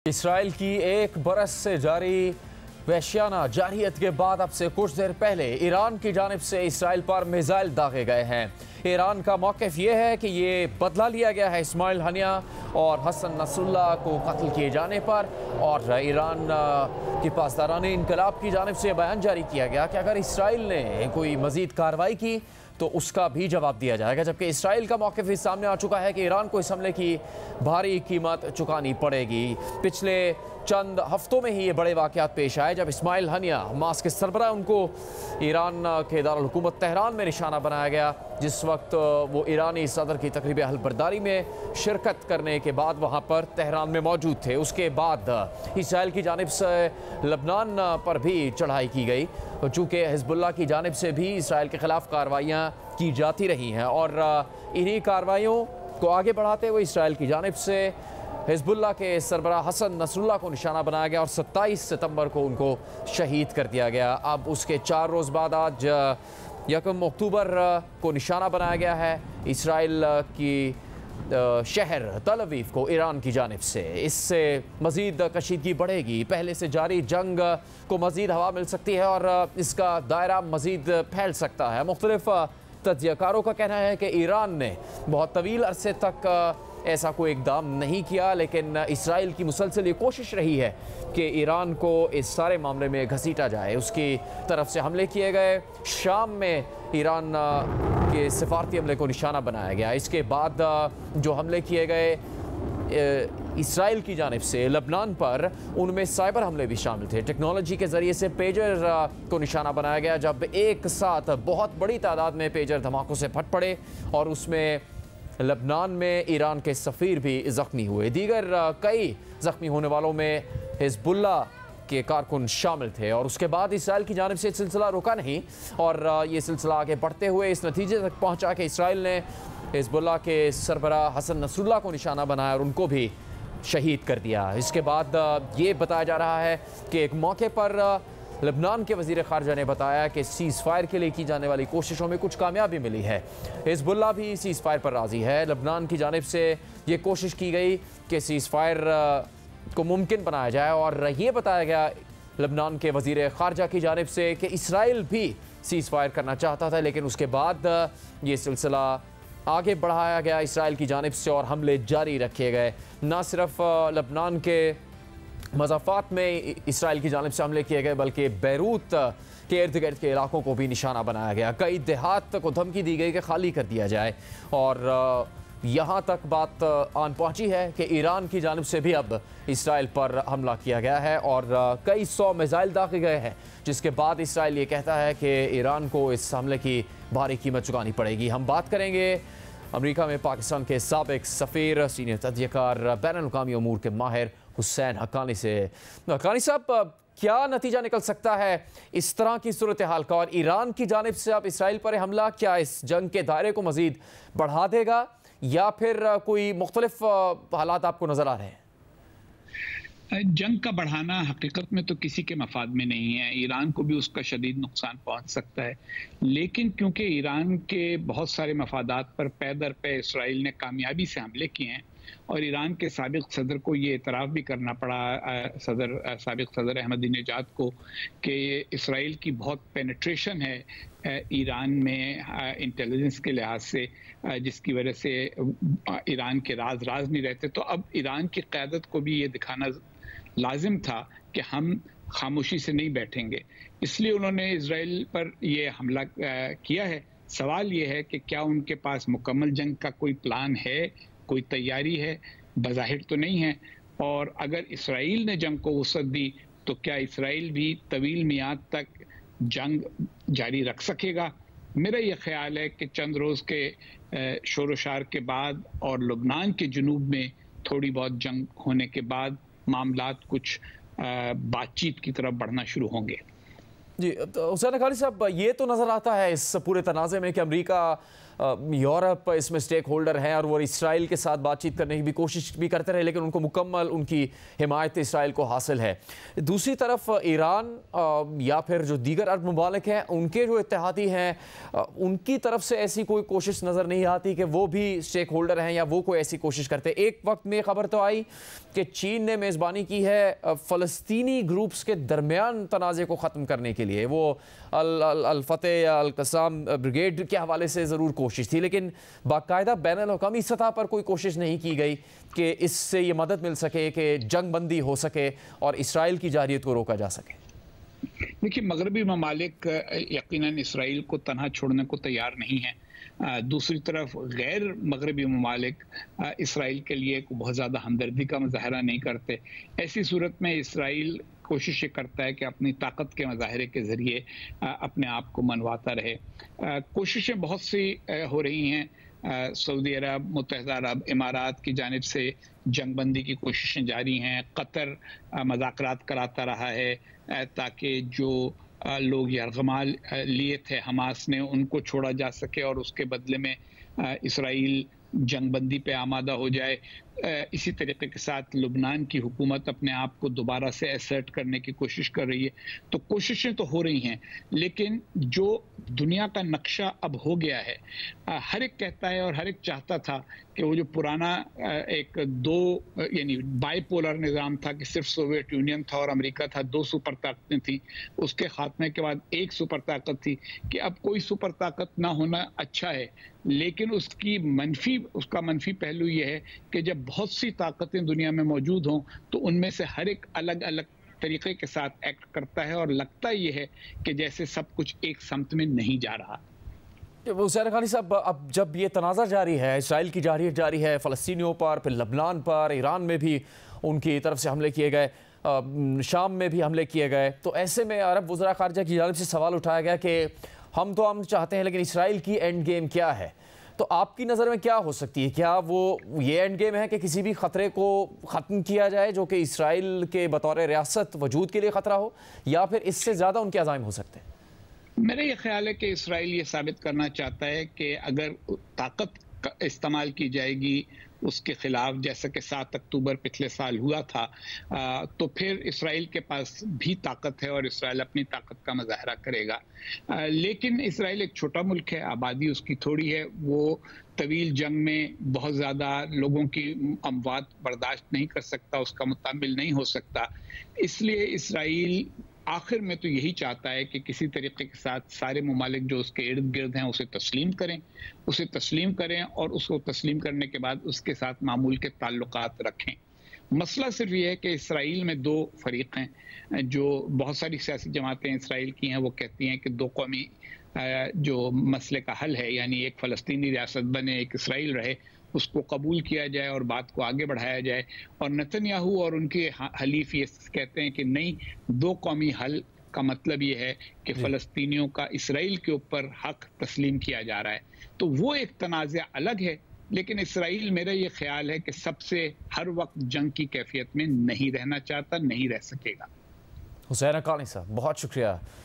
Israel की एक बरस से जारी वहशियाना जारहियत के बाद अब से कुछ देर पहले ईरान की जानिब से इसराइल पर मिसाइल दागे गए हैं। ईरान का मौक़िफ़ ये है कि ये बदला लिया गया है इस्माइल हनिया और हसन नसरुल्लाह को कत्ल किए जाने पर, और ईरान की पासदाराने इनकलाब की जानिब से बयान जारी किया गया कि अगर इसराइल ने कोई मज़ीद कार्रवाई की तो उसका भी जवाब दिया जाएगा। जबकि इसराइल का मौक़िफ़ इस सामने आ चुका है कि ईरान को इस हमले की भारी कीमत चुकानी पड़ेगी। पिछले चंद हफ्तों में ही ये बड़े वाक़यात पेश आए जब इस्माइल हनिया हमास के सरबराह उनको ईरान के दारुल हुकूमत तेहरान में निशाना बनाया गया, जिस वक्त वो ईरानी सदर की तकरीब अहल बरदारी में शिरकत करने के बाद वहाँ पर तेहरान में मौजूद थे। उसके बाद इसराइल की जानिब से लबनान पर भी चढ़ाई की गई, चूँकि हिज़्बुल्लाह की जानिब से भी इसराइल के ख़िलाफ़ कार्रवाइयाँ की जाती रही हैं, और इन्हीं कार्रवाइयों को आगे बढ़ाते हुए इसराइल की जानिब से हिज़्बुल्लाह के सरबराह हसन नसरुल्लाह को निशाना बनाया गया और 27 सितंबर को उनको शहीद कर दिया गया। अब उसके 4 रोज़ बाद आज 1 अक्टूबर को निशाना बनाया गया है इसराइल की शहर तल अवीव को ईरान की जानिब से। इससे मज़ीद कशीदगी बढ़ेगी, पहले से जारी जंग को मज़ीद हवा मिल सकती है और इसका दायरा मज़ीद फैल सकता है। मुख्तलिफ तज्ज़ियाकारों का कहना है कि ईरान ने बहुत तवील अरसे तक ऐसा कोई इक़दाम नहीं किया, लेकिन इसराइल की मुसलसल ये कोशिश रही है कि ईरान को इस सारे मामले में घसीटा जाए। उसकी तरफ से हमले किए गए, शाम में ईरान के सिफारती हमले को निशाना बनाया गया। इसके बाद जो हमले किए गए इसराइल की जानिब से लबनान पर, उनमें साइबर हमले भी शामिल थे। टेक्नोलॉजी के ज़रिए से पेजर को निशाना बनाया गया, जब एक साथ बहुत बड़ी तादाद में पेजर धमाकों से फट पड़े और उसमें लबनान में ईरान के सफ़ीर भी ज़ख्मी हुए। दीगर कई ज़ख्मी होने वालों में हिज़्बुल्लाह के कारकुन शामिल थे। और उसके बाद इसराइल की जानिब से सिलसिला रुका नहीं और ये सिलसिला आगे बढ़ते हुए इस नतीजे तक पहुंचा कि इसराइल ने हिज़्बुल्लाह के सरबराह हसन नसरुल्लाह को निशाना बनाया और उनको भी शहीद कर दिया। इसके बाद ये बताया जा रहा है कि एक मौके पर लबनान के वज़ीर ख़ारजा ने बताया कि सीज़ फायर के लिए की जाने वाली कोशिशों में कुछ कामयाबी मिली है। हिज़्बुल्लाह भी सीज़ फायर पर राज़ी है। लबनान की जानिब से ये कोशिश की गई कि सीज़ फायर को मुमकिन बनाया जाए, और ये बताया गया लबनान के वज़ीर ख़ारजा की जानिब से कि इसराइल भी सीज़ फायर करना चाहता था, लेकिन उसके बाद ये सिलसिला आगे बढ़ाया गया इसराइल की जानिब से और हमले जारी रखे गए। ना सिर्फ लबनान के मज़ाफ़ात में इसराइल की जानिब से हमले किए गए, बल्कि बैरूत के इर्द गिर्द के इलाकों को भी निशाना बनाया गया। कई देहात को धमकी दी गई कि खाली कर दिया जाए, और यहाँ तक बात आन पहुँची है कि ईरान की जानिब से भी अब इसराइल पर हमला किया गया है और कई 100 मिसाइल दागे गए हैं, जिसके बाद इसराइल ये कहता है कि ईरान को इस हमले की भारी कीमत चुकानी पड़ेगी। हम बात करेंगे अमेरिका में पाकिस्तान के साबिक सफ़ीर, सीनियर तज्ज़ियाकार, बैनुल-अक़वामी अमूर के माहिर हुसैन हक्कानी से। हक्कानी साहब, क्या नतीजा निकल सकता है इस तरह की सूरत हाल का, और ईरान की जानिब से अब इसराइल पर हमला क्या इस जंग के दायरे को मज़ीद बढ़ा देगा या फिर कोई मुख्तलिफ हालात आपको नज़र आ रहे हैं? जंग का बढ़ाना हकीकत में तो किसी के मफाद में नहीं है। ईरान को भी उसका शदीद नुकसान पहुंच सकता है, लेकिन क्योंकि ईरान के बहुत सारे मफादात पर पै दर पे इसराइल ने कामयाबी से हमले किए हैं और ईरान के साबिक सदर को ये एतराफ़ भी करना पड़ा, साबिक सदर अहमदीनेजाद को, कि इसराइल की बहुत पेनिट्रेशन है ईरान में इंटेलिजेंस के लिहाज से, जिसकी वजह से ईरान के राज नहीं रहते। तो अब ईरान की क़यादत को भी ये दिखाना लाजिम था कि हम खामोशी से नहीं बैठेंगे, इसलिए उन्होंने इजराइल पर ये हमला किया है। सवाल ये है कि क्या उनके पास मुकम्मल जंग का कोई प्लान है, कोई तैयारी है? बज़ाहिर तो नहीं है। और अगर इसराइल ने जंग को वसअत दी तो क्या इसराइल भी तवील मियाद तक जंग जारी रख सकेगा? मेरा ये ख्याल है कि चंद रोज़ के शोर शार के बाद और लबनान के जुनूब में थोड़ी बहुत जंग होने के बाद मामलात कुछ बातचीत की तरफ बढ़ना शुरू होंगे। जी, हुसैन हक्कानी साहब, ये तो नज़र आता है इस पूरे तनाज़े में कि अमेरिका यूरोप इसमें स्टेक होल्डर हैं और वो इसराइल के साथ बातचीत करने की भी कोशिश भी करते रहे, लेकिन उनको मुकम्मल उनकी हिमायत इसराइल को हासिल है। दूसरी तरफ ईरान या फिर जो दीगर अरब ममालिक हैं, उनके जो इत्तेहादी हैं, उनकी तरफ से ऐसी कोई कोशिश नज़र नहीं आती कि वो भी स्टेक होल्डर हैं या वो कोई ऐसी कोशिश करते। एक वक्त में खबर तो आई कि चीन ने मेज़बानी की है फ़लस्तीनी ग्रुप्स के दरमियान तनाज़े को ख़त्म करने के लिए। वो अल-फतेह या अल-क़स्साम ब्रिगेड के हवाले से ज़रूर कोशिश थी, लेकिन बाकायदा बैनुल-अक़वामी सतह पर कोई कोशिश नहीं की गई कि इससे ये मदद मिल सके कि जंग बंदी हो सके और इसराइल की जारियत को रोका जा सके। देखिए, मगरबी ममालिक यकीनन इसराइल को तनहा छोड़ने को तैयार नहीं है। दूसरी तरफ गैर मगरबी ममालिक इसराइल के लिए बहुत ज़्यादा हमदर्दी का मुजाहरा नहीं करते। ऐसी सूरत में इसराइल कोशिश करता है कि अपनी ताकत के मुजाहरे के ज़रिए अपने आप को मनवाता रहे। कोशिशें बहुत सी हो रही हैं। सऊदी अरब, मुत्तहिदा अरब इमारात की जानिब से जंगबंदी की कोशिशें जारी हैं। कतर मज़ाकरात कराता रहा है ताकि जो लोग यरगमाल लिए थे हमास ने, उनको छोड़ा जा सके और उसके बदले में इसराइल जंगबंदी पे आमादा हो जाए। इसी तरीके के साथ लुबनान की हुकूमत अपने आप को दोबारा से असर्ट करने की कोशिश कर रही है। तो कोशिशें तो हो रही हैं, लेकिन जो दुनिया का नक्शा अब हो गया है, हर एक कहता है और हर एक चाहता था कि वो जो पुराना एक दो यानी बाइपोलर निज़ाम था कि सिर्फ सोवियत यूनियन था और अमेरिका था, दो सुपर ताकतें थी, उसके खात्मे के बाद एक सुपर ताकत थी कि अब कोई सुपर ताकत ना होना अच्छा है। लेकिन उसका मनफी पहलू ये है कि जब बहुत सी ताकतें दुनिया में मौजूद हों तो उनमें से हर एक अलग अलग तरीके के साथ एक्ट करता है और लगता ये है कि जैसे सब कुछ एक समत में नहीं जा रहा। हुसैन हक्कानी साहब, अब जब ये तनाज़ा जारी है, इसराइल की जारियत जारी है फ़लस्तीनियों पर, फिर लबनान पर, ईरान में भी उनकी तरफ से हमले किए गए, शाम में भी हमले किए गए, तो ऐसे में अरब वज़रा ख़ारिजा की जानिब से सवाल उठाया गया कि हम तो अमन चाहते हैं, लेकिन इसराइल की एंड गेम क्या है? तो आपकी नज़र में क्या हो सकती है? क्या वो ये एंड गेम है कि किसी भी ख़तरे को ख़त्म किया जाए जो कि इसराइल के बतौर रियासत वजूद के लिए ख़तरा हो, या फिर इससे ज़्यादा उनके अज़ाइम हो सकते हैं? मेरा ये ख्याल है कि इसराइल ये साबित करना चाहता है कि अगर ताकत का इस्तेमाल की जाएगी उसके खिलाफ, जैसा कि 7 अक्टूबर पिछले साल हुआ था, तो फिर इसराइल के पास भी ताकत है और इसराइल अपनी ताकत का मुजाहरा करेगा। लेकिन इसराइल एक छोटा मुल्क है, आबादी उसकी थोड़ी है, वो तवील जंग में बहुत ज़्यादा लोगों की अमवात बर्दाश्त नहीं कर सकता, उसका मुतामिल नहीं हो सकता। इसलिए इसराइल आखिर में तो यही चाहता है कि किसी तरीके के साथ सारे ममालिक जो उसके इर्द गिर्द हैं उसे तस्लीम करें और उसको तस्लीम करने के बाद उसके साथ मामूल के ताल्लुकात रखें। मसला सिर्फ ये है कि इसराइल में दो फरीक हैं। जो बहुत सारी सियासी जमातें इसराइल की हैं वो कहती हैं कि दो कौमी जो मसले का हल है, यानी एक फ़लस्तीनी रियासत बने, एक इसराइल रहे, उसको कबूल किया जाए और बात को आगे बढ़ाया जाए। और नेतन्याहू और उनके हलीफ ये कहते हैं कि नहीं, दो कौमी हल का मतलब ये है कि फ़लस्तीनियों का इसराइल के ऊपर हक तस्लीम किया जा रहा है। तो वो एक तनाज़ा अलग है, लेकिन इसराइल, मेरा ये ख्याल है कि सबसे हर वक्त जंग की कैफियत में नहीं रहना चाहता, नहीं रह सकेगा। हुसैन हक्कानी साहब, बहुत शुक्रिया।